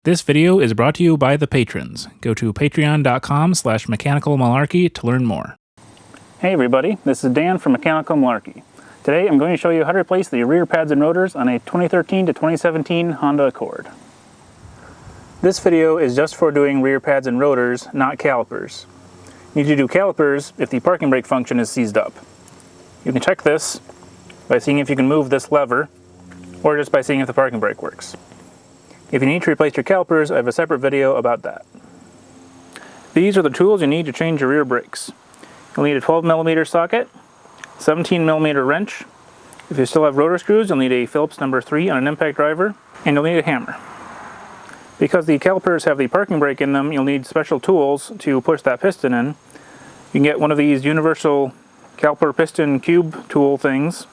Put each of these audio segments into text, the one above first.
This video is brought to you by the patrons. Go to patreon.com/mechanicalmalarkey to learn more. Hey everybody, this is Dan from Mechanical Malarkey. Today I'm going to show you how to replace the rear pads and rotors on a 2013 to 2017 Honda Accord. This video is just for doing rear pads and rotors, not calipers. You need to do calipers if the parking brake function is seized up. You can check this by seeing if you can move this lever, or just by seeing if the parking brake works. If you need to replace your calipers, I have a separate video about that. These are the tools you need to change your rear brakes. You'll need a 12mm socket, 17mm wrench. If you still have rotor screws, you'll need a Phillips number 3 on an impact driver, and you'll need a hammer. Because the calipers have the parking brake in them, you'll need special tools to push that piston in. You can get one of these universal caliper piston cube tool things,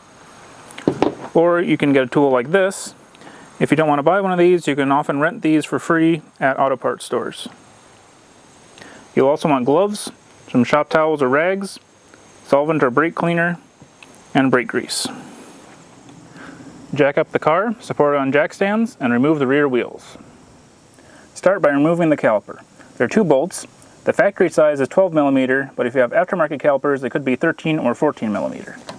or you can get a tool like this. If you don't want to buy one of these, you can often rent these for free at auto parts stores. You'll also want gloves, some shop towels or rags, solvent or brake cleaner, and brake grease. Jack up the car, support it on jack stands, and remove the rear wheels. Start by removing the caliper. There are two bolts. The factory size is 12mm, but if you have aftermarket calipers, they could be 13 or 14mm.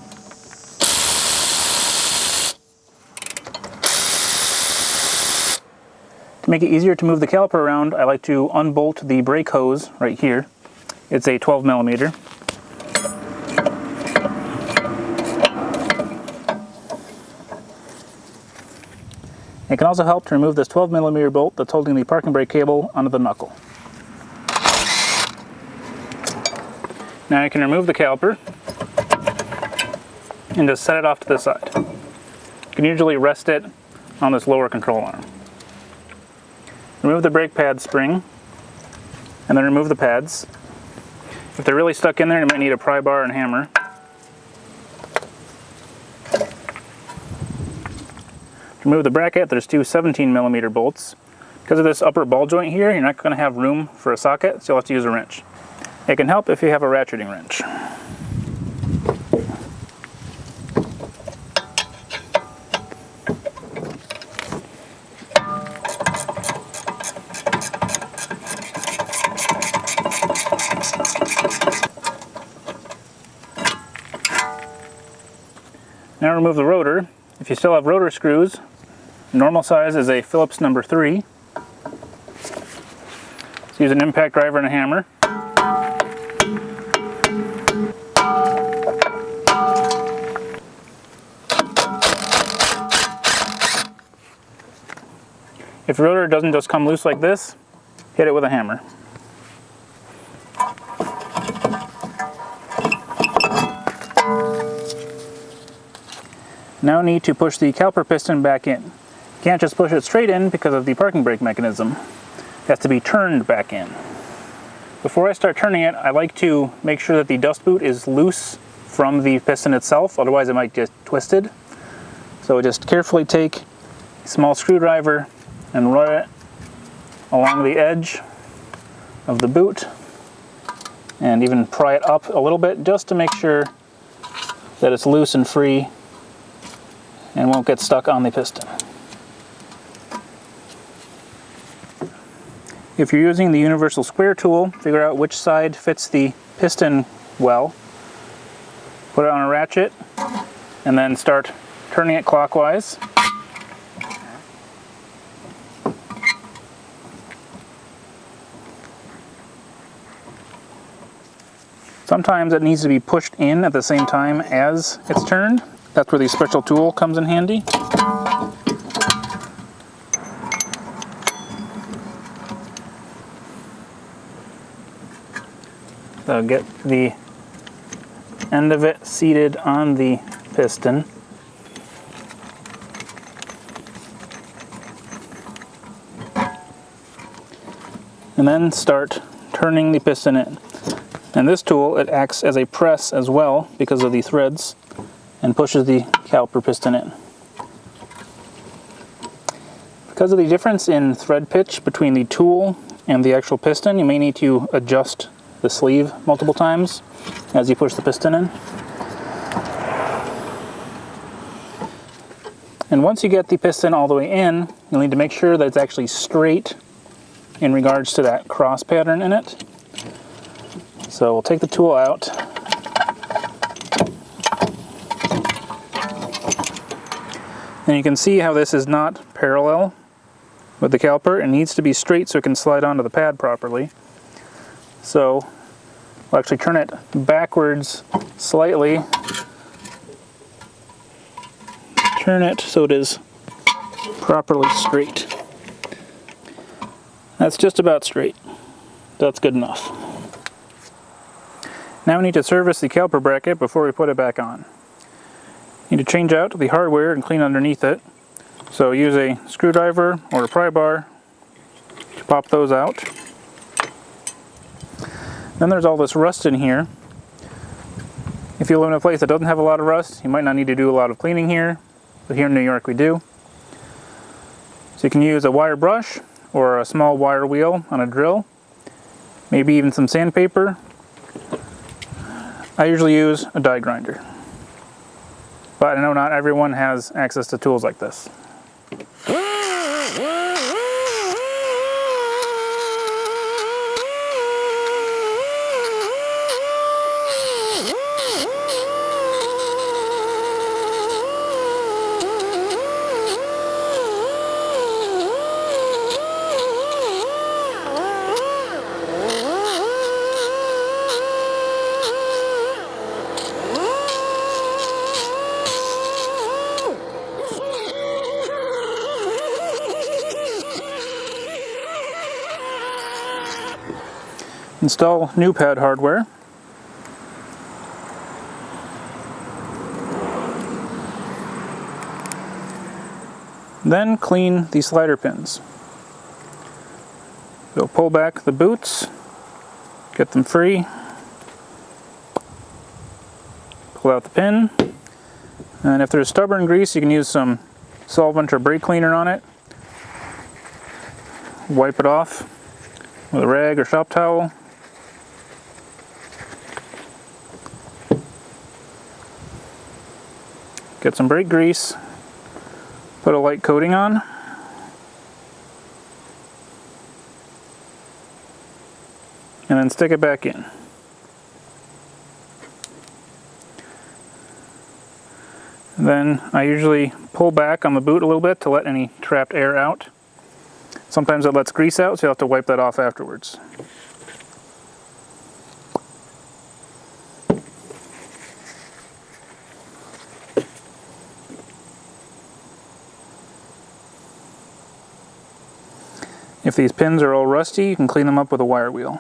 To make it easier to move the caliper around, I like to unbolt the brake hose right here. It's a 12mm. It can also help to remove this 12mm bolt that's holding the parking brake cable onto the knuckle. Now you can remove the caliper and just set it off to the side. You can usually rest it on this lower control arm. Remove the brake pad spring, and then remove the pads. If they're really stuck in there, you might need a pry bar and hammer. To remove the bracket, there's two 17mm bolts. Because of this upper ball joint here, you're not going to have room for a socket, so you'll have to use a wrench. It can help if you have a ratcheting wrench. Now remove the rotor. If you still have rotor screws, normal size is a Phillips number 3. So use an impact driver and a hammer. If your rotor doesn't just come loose like this, hit it with a hammer. Now need to push the caliper piston back in. You can't just push it straight in because of the parking brake mechanism. It has to be turned back in. Before I start turning it, I like to make sure that the dust boot is loose from the piston itself, otherwise it might get twisted. So just carefully take a small screwdriver and run it along the edge of the boot, and even pry it up a little bit just to make sure that it's loose and free and won't get stuck on the piston. If you're using the universal square tool, figure out which side fits the piston well. Put it on a ratchet and then start turning it clockwise. Sometimes it needs to be pushed in at the same time as it's turned. That's where the special tool comes in handy. So get the end of it seated on the piston. And then start turning the piston in. And this tool, it acts as a press as well because of the threads, and pushes the caliper piston in. Because of the difference in thread pitch between the tool and the actual piston, you may need to adjust the sleeve multiple times as you push the piston in. And once you get the piston all the way in, you'll need to make sure that it's actually straight in regards to that cross pattern in it. So we'll take the tool out. And you can see how this is not parallel with the caliper. It needs to be straight so it can slide onto the pad properly. So we'll actually turn it backwards slightly. Turn it so it is properly straight. That's just about straight. That's good enough. Now we need to service the caliper bracket before we put it back on. You need to change out the hardware and clean underneath it. So use a screwdriver or a pry bar to pop those out. Then there's all this rust in here. If you live in a place that doesn't have a lot of rust, you might not need to do a lot of cleaning here, but here in New York we do. So you can use a wire brush or a small wire wheel on a drill, maybe even some sandpaper. I usually use a die grinder, but I know not everyone has access to tools like this. Install new pad hardware. Then clean the slider pins. So pull back the boots, get them free, pull out the pin, and if there's stubborn grease you can use some solvent or brake cleaner on it. Wipe it off with a rag or shop towel. Get some brake grease, put a light coating on, and then stick it back in. And then I usually pull back on the boot a little bit to let any trapped air out. Sometimes it lets grease out, so you'll have to wipe that off afterwards. If these pins are all rusty, you can clean them up with a wire wheel.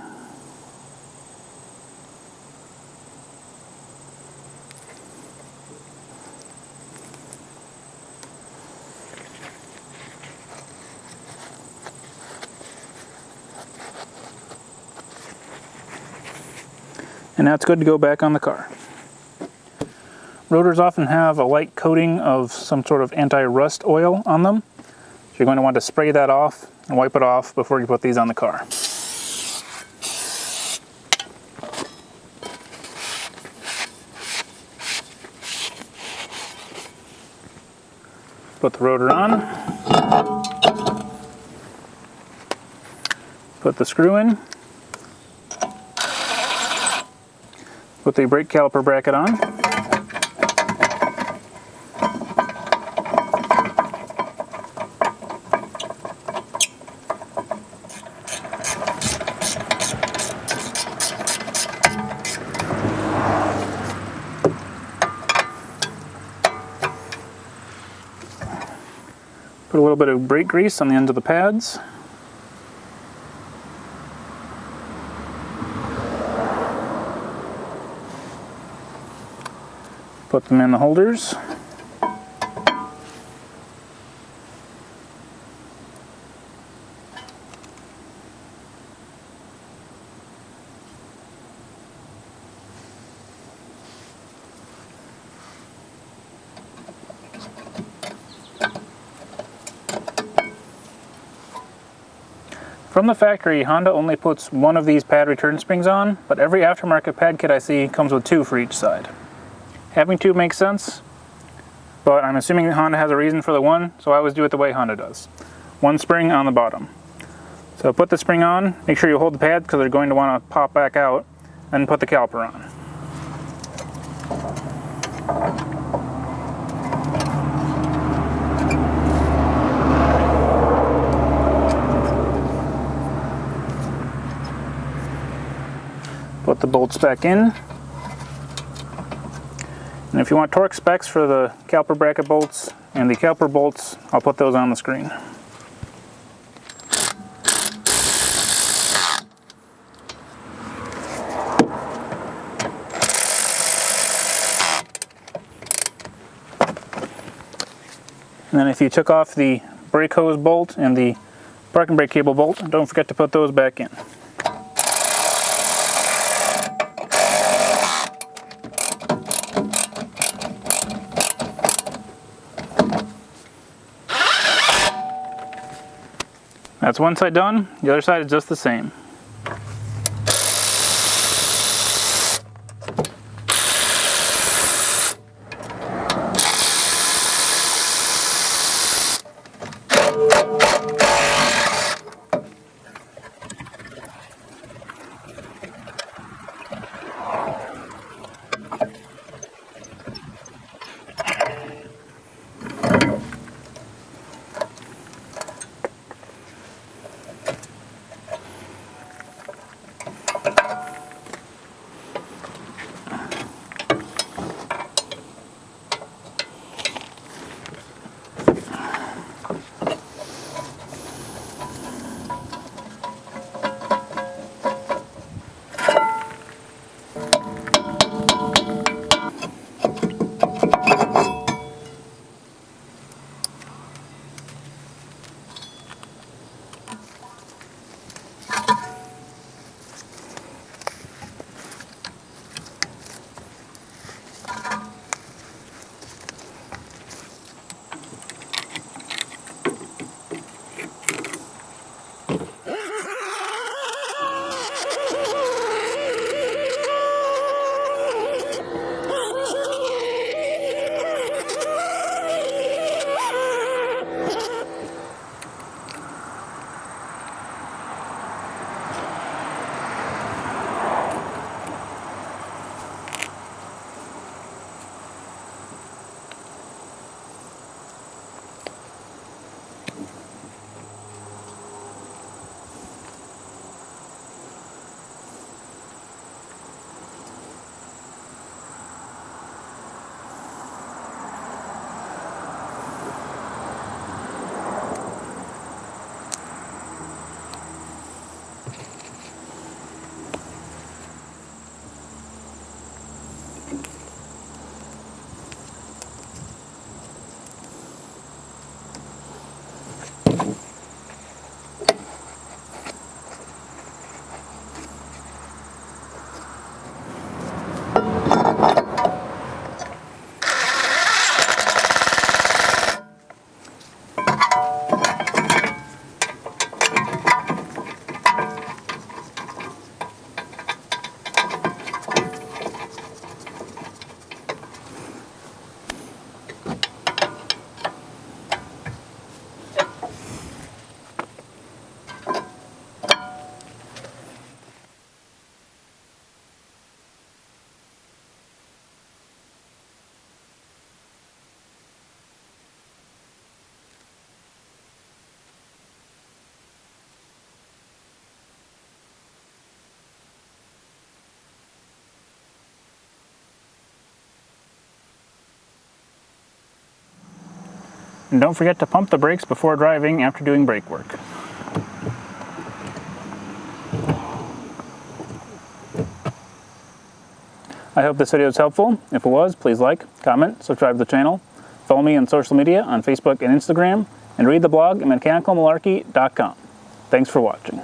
And now it's good to go back on the car. Rotors often have a light coating of some sort of anti-rust oil on them. So you're going to want to spray that off and wipe it off before you put these on the car. Put the rotor on. Put the screw in. Put the brake caliper bracket on. Put a little bit of brake grease on the ends of the pads. Put them in the holders. From the factory, Honda only puts one of these pad return springs on, but every aftermarket pad kit I see comes with two for each side. Having two makes sense, but I'm assuming Honda has a reason for the one, so I always do it the way Honda does. One spring on the bottom. So put the spring on, make sure you hold the pads because they're going to want to pop back out, and put the caliper on. Put the bolts back in. And if you want torque specs for the caliper bracket bolts and the caliper bolts, I'll put those on the screen. And then if you took off the brake hose bolt and the parking brake cable bolt, don't forget to put those back in. That's one side done, the other side is just the same. And don't forget to pump the brakes before driving after doing brake work. I hope this video was helpful. If it was, please like, comment, subscribe to the channel, follow me on social media on Facebook and Instagram, and read the blog at mechanicalmalarkey.com. Thanks for watching.